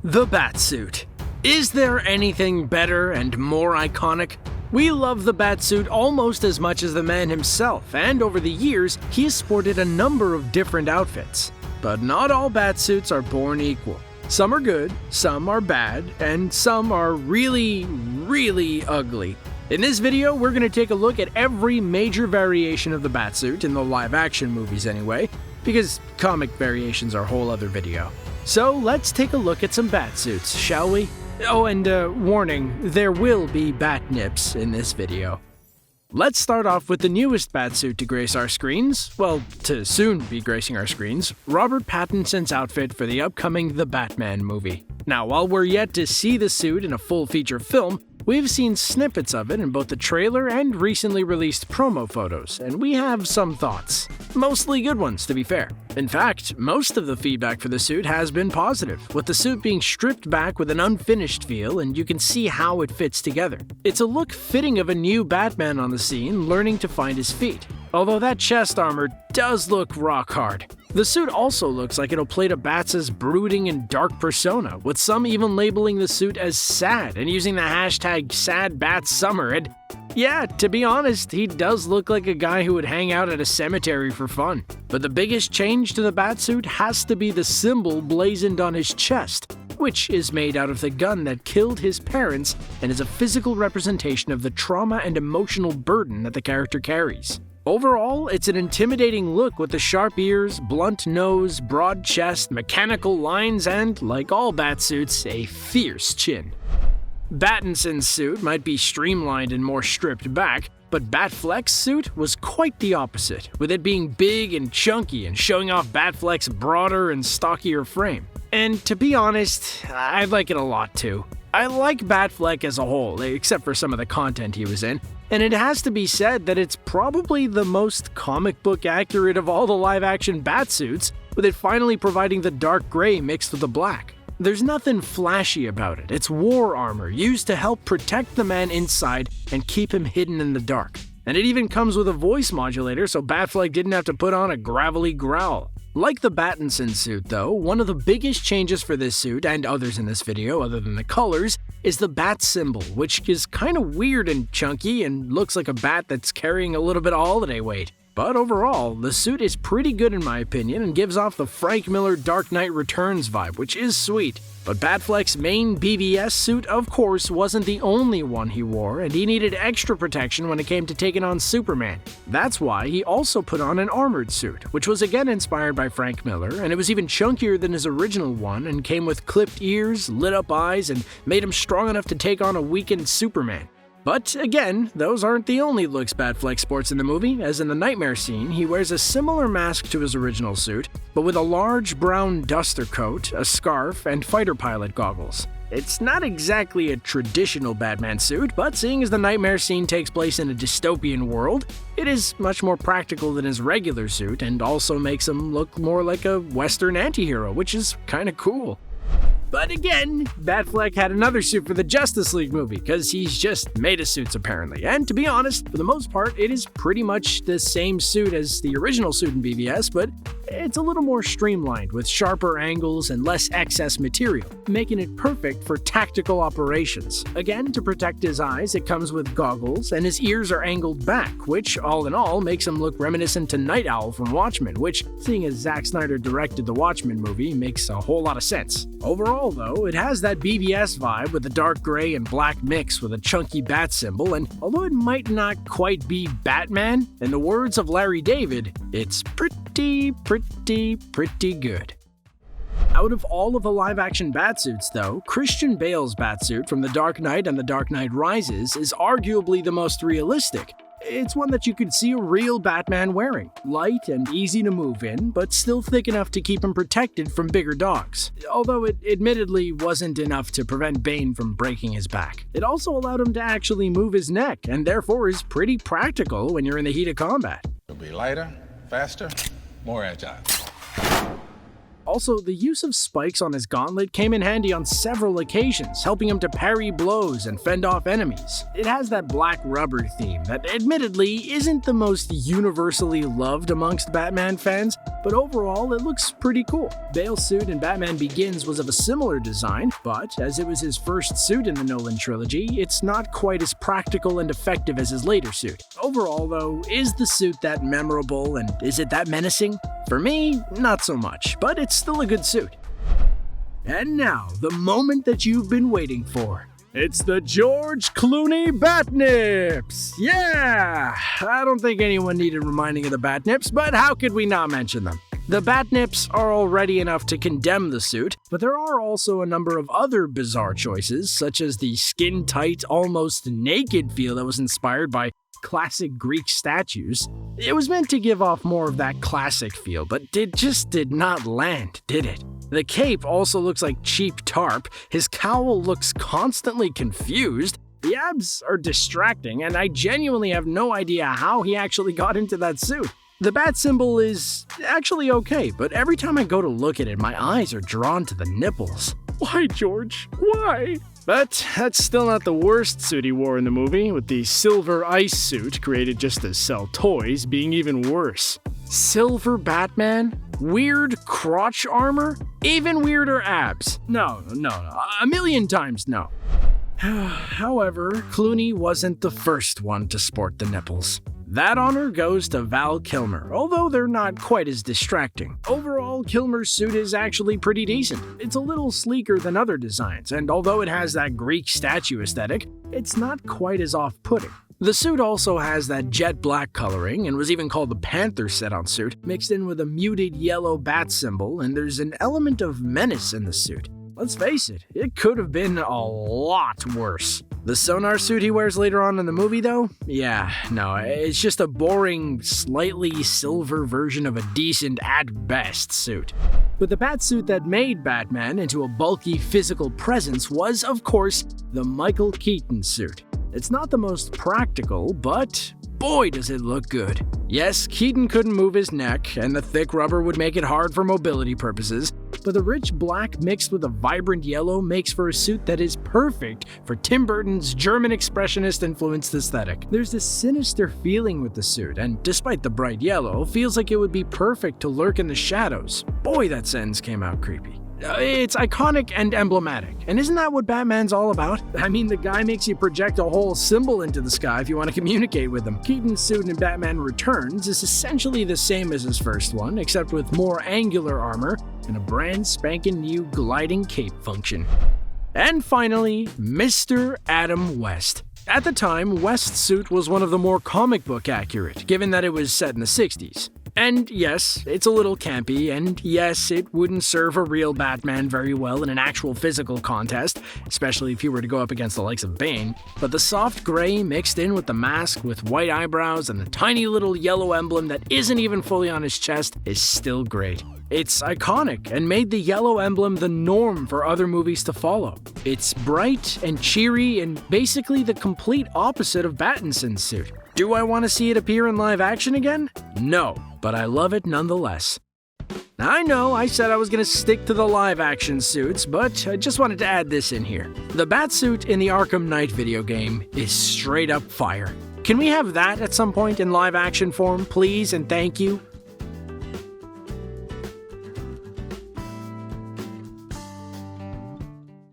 The Batsuit. Is there anything better and more iconic? We love the Batsuit almost as much as the man himself, and over the years, he has sported a number of different outfits. But not all Batsuits are born equal. Some are good, some are bad, and some are really, really ugly. In this video, we're going to take a look at every major variation of the Batsuit, in the live-action movies anyway, because comic variations are a whole other video. So let's take a look at some Batsuits, shall we? Oh, and warning, there will be bat nips in this video. Let's start off with the newest Batsuit to grace our screens, well, to soon be gracing our screens, Robert Pattinson's outfit for the upcoming The Batman movie. Now, while we're yet to see the suit in a full feature film, we've seen snippets of it in both the trailer and recently released promo photos, and we have some thoughts. Mostly good ones, to be fair. In fact, most of the feedback for the suit has been positive, with the suit being stripped back with an unfinished feel, and you can see how it fits together. It's a look fitting of a new Batman on the scene learning to find his feet, although that chest armor does look rock hard. The suit also looks like it'll play to Bats' brooding and dark persona, with some even labeling the suit as sad and using the hashtag #SadBatsSummer. And yeah, to be honest, he does look like a guy who would hang out at a cemetery for fun. But the biggest change to the Batsuit has to be the symbol blazoned on his chest, which is made out of the gun that killed his parents and is a physical representation of the trauma and emotional burden that the character carries. Overall, it's an intimidating look with the sharp ears, blunt nose, broad chest, mechanical lines, and, like all Batsuits, a fierce chin. Battinson's suit might be streamlined and more stripped back, but Batfleck's suit was quite the opposite, with it being big and chunky and showing off Batfleck's broader and stockier frame. And to be honest, I like it a lot too. I like Batfleck as a whole, except for some of the content he was in, and it has to be said that it's probably the most comic book accurate of all the live-action Batsuits, with it finally providing the dark gray mixed with the black. There's nothing flashy about it. It's war armor used to help protect the man inside and keep him hidden in the dark. And it even comes with a voice modulator, so Batfleck didn't have to put on a gravelly growl. Like the Battinson suit though, one of the biggest changes for this suit, and others in this video other than the colors, is the bat symbol, which is kinda weird and chunky and looks like a bat that's carrying a little bit of holiday weight. But overall, the suit is pretty good in my opinion and gives off the Frank Miller Dark Knight Returns vibe, which is sweet. But Batfleck's main BVS suit, of course, wasn't the only one he wore, and he needed extra protection when it came to taking on Superman. That's why he also put on an armored suit, which was again inspired by Frank Miller, and it was even chunkier than his original one and came with clipped ears, lit up eyes, and made him strong enough to take on a weakened Superman. But again, those aren't the only looks Batfleck sports in the movie, as in the nightmare scene, he wears a similar mask to his original suit, but with a large brown duster coat, a scarf, and fighter pilot goggles. It's not exactly a traditional Batman suit, but seeing as the nightmare scene takes place in a dystopian world, it is much more practical than his regular suit and also makes him look more like a Western anti-hero, which is kinda cool. But again, Batfleck had another suit for the Justice League movie, because he's just made of suits apparently. And to be honest, for the most part, it is pretty much the same suit as the original suit in BVS, but it's a little more streamlined with sharper angles and less excess material, making it perfect for tactical operations. Again, to protect his eyes, it comes with goggles, and his ears are angled back, which all in all makes him look reminiscent to Night Owl from Watchmen, which, seeing as Zack Snyder directed the Watchmen movie, makes a whole lot of sense. Overall, though, it has that BVS vibe with the dark gray and black mix with a chunky bat symbol, and although it might not quite be Batman, in the words of Larry David, it's pretty good. Out of all of the live-action Batsuits though, Christian Bale's Batsuit from The Dark Knight and The Dark Knight Rises is arguably the most realistic. It's one that you could see a real Batman wearing, light and easy to move in, but still thick enough to keep him protected from bigger dogs, although it admittedly wasn't enough to prevent Bane from breaking his back. It also allowed him to actually move his neck, and therefore is pretty practical when you're in the heat of combat. It'll be lighter, faster, more agile. Also, the use of spikes on his gauntlet came in handy on several occasions, helping him to parry blows and fend off enemies. It has that black rubber theme that admittedly isn't the most universally loved amongst Batman fans, but overall it looks pretty cool. Bale's suit in Batman Begins was of a similar design, but as it was his first suit in the Nolan trilogy, it's not quite as practical and effective as his later suit. Overall though, is the suit that memorable and is it that menacing? For me, not so much, but it's still a good suit. And now, the moment that you've been waiting for. It's the George Clooney Batnips! Yeah! I don't think anyone needed reminding of the Batnips, but how could we not mention them? The Batnips are already enough to condemn the suit, but there are also a number of other bizarre choices, such as the skin-tight, almost naked feel that was inspired by classic Greek statues. It was meant to give off more of that classic feel, but it just did not land, did it? The cape also looks like cheap tarp, his cowl looks constantly confused, the abs are distracting, and I genuinely have no idea how he actually got into that suit. The bat symbol is actually okay, but every time I go to look at it, my eyes are drawn to the nipples. Why, George? Why? But that's still not the worst suit he wore in the movie, with the silver ice suit, created just to sell toys, being even worse. Silver Batman? Weird crotch armor? Even weirder abs? No, a million times no. However, Clooney wasn't the first one to sport the nipples. That honor goes to Val Kilmer, although they're not quite as distracting. Overall, Kilmer's suit is actually pretty decent. It's a little sleeker than other designs, and although it has that Greek statue aesthetic, it's not quite as off-putting. The suit also has that jet black coloring, and was even called the Panther set-on suit, mixed in with a muted yellow bat symbol, and there's an element of menace in the suit. Let's face it could have been a lot worse. The sonar suit he wears later on in the movie, though? Yeah, no, it's just a boring, slightly silver version of a decent, at best, suit. But the Batsuit that made Batman into a bulky physical presence was, of course, the Michael Keaton suit. It's not the most practical, but boy does it look good. Yes, Keaton couldn't move his neck, and the thick rubber would make it hard for mobility purposes, but the rich black mixed with a vibrant yellow makes for a suit that is perfect for Tim Burton's German expressionist-influenced aesthetic. There's this sinister feeling with the suit, and despite the bright yellow, feels like it would be perfect to lurk in the shadows. Boy, that sentence came out creepy. It's iconic and emblematic, and isn't that what Batman's all about? I mean, the guy makes you project a whole symbol into the sky if you want to communicate with him. Keaton's suit in Batman Returns is essentially the same as his first one, except with more angular armor and a brand spanking new gliding cape function. And finally, Mr. Adam West. At the time, West's suit was one of the more comic book accurate, given that it was set in the 60s. And yes, it's a little campy, and yes, it wouldn't serve a real Batman very well in an actual physical contest, especially if he were to go up against the likes of Bane, but the soft gray mixed in with the mask with white eyebrows and the tiny little yellow emblem that isn't even fully on his chest is still great. It's iconic and made the yellow emblem the norm for other movies to follow. It's bright and cheery and basically the complete opposite of Battinson's suit. Do I want to see it appear in live action again? No, but I love it nonetheless. Now, I know I said I was going to stick to the live action suits, but I just wanted to add this in here. The Batsuit in the Arkham Knight video game is straight up fire. Can we have that at some point in live action form, please and thank you?